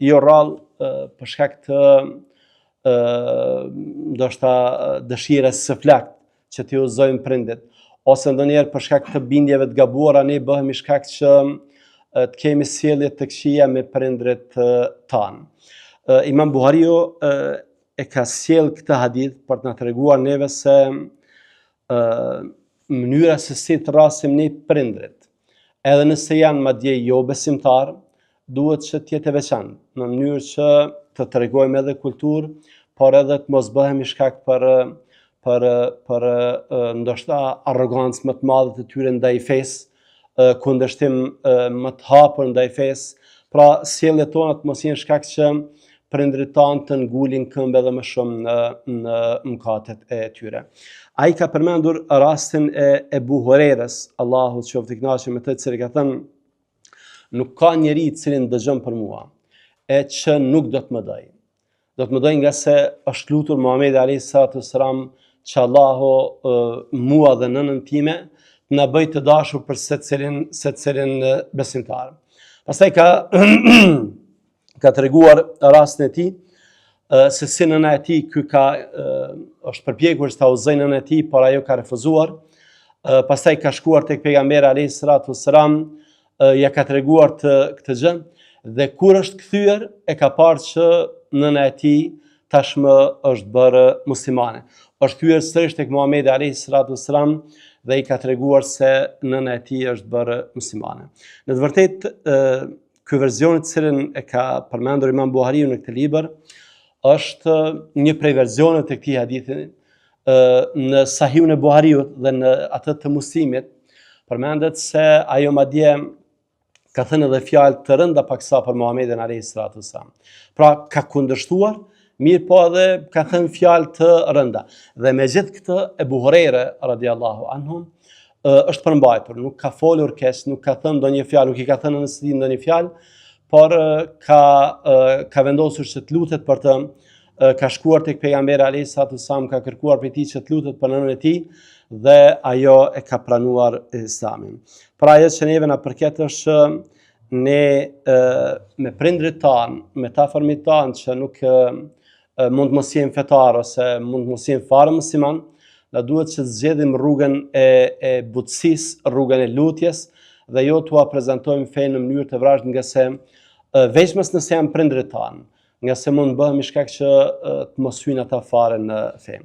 jo rrallë për shkak të ndoshta dëshirës së flakt që t'i udhëzojmë prindit, ose ndonjëherë për shkak të bindjeve të gabuara ne bëhemi shkak që të kemi sjellje të këqija me prindrit tanë. Imam Buhariu e ka sjell këtë hadith për të na treguar neve se mënyra se si të rrasim ne prindrit, edhe nëse janë madje jo besimtar, duhet që të jetë e veçantë, në mënyrë që të tregojmë edhe kulturë, por edhe të mos bëhemi shkak për ndoshta arrogancë më të madhe të tyre ndaj fesë, kundërshtim më të hapur ndaj fesë, pra sjelljet tona të mos jenë shkak që prindrit tanë të ngulin këmbë edhe më shumë në mëkatet e tyre. Ai ka përmendur rastin e Ebu Hurerës, Allahu qoftë i kënaqur me të, i cili ka thënë: nuk ka njeri i cili dëgjon për mua, e që nuk do të më doj. Do të më doj nga se është lutur Muhamedi alayhi salatu wassalam që Allahu mua dhe nënën time të na bëj të dashur për secilin besimtar. Pastaj ka treguar rastin e tij, se si nëna e tij është përpjekur që ta udhëzojë nënën e tij, por ajo ka refuzuar. Pastaj ka shkuar tek pejgamberi alayhi salatu wassalam, ja ka treguar këtë gjë, dhe kur është kthyer e ka parë që nëna e tij tashmë është bërë muslimane. Është kthyer sërish tek Muhamedi alayhi salatu wassalam dhe i ka treguar se nëna e tij është bërë muslimane. Në të vërtetë, ky version i cilin e ka përmendur Imam Buhariu në këtë libër është një prej versioneve të këtij hadithi. Në Sahihun e Buhariut dhe në atë të Muslimit përmendet se ajo madje ka thënë edhe fjalë të rënda paksa për Muhamedit alayhi salatu wassalam. Pra ka kundërshtuar, mirë po edhe ka thënë fjalë të rënda. Dhe me gjithë këtë, Ebu Hurere radiallahu anhu është përmbajtur, nuk ka folur keq, nuk ka thënë ndonjë fjalë, nuk i ka thënë nëse di ndonjë fjalë, por ka vendosur që të lutet për të, ka shkuar tek pejgamberi alayhi salatu wassalam, ka kërkuar prej tij që të lutet për nënën e tij dhe ajo e ka pranuar Islamin. Pra ajo që neve na përket është që ne me prindrit tanë, me ta afërmit tanë që nuk mund të mos jenë fetar ose mund të mos jenë fare musliman, na duhet që të zgjedhim rrugën e butësisë, rrugën e lutjes, dhe jo t'ua prezantojmë fenë në mënyrë të vrazhtë, nga se veçmës nëse janë prindrit tanë, nga se mund bëhemi shkak që të mos hyjnë ata fare në fe.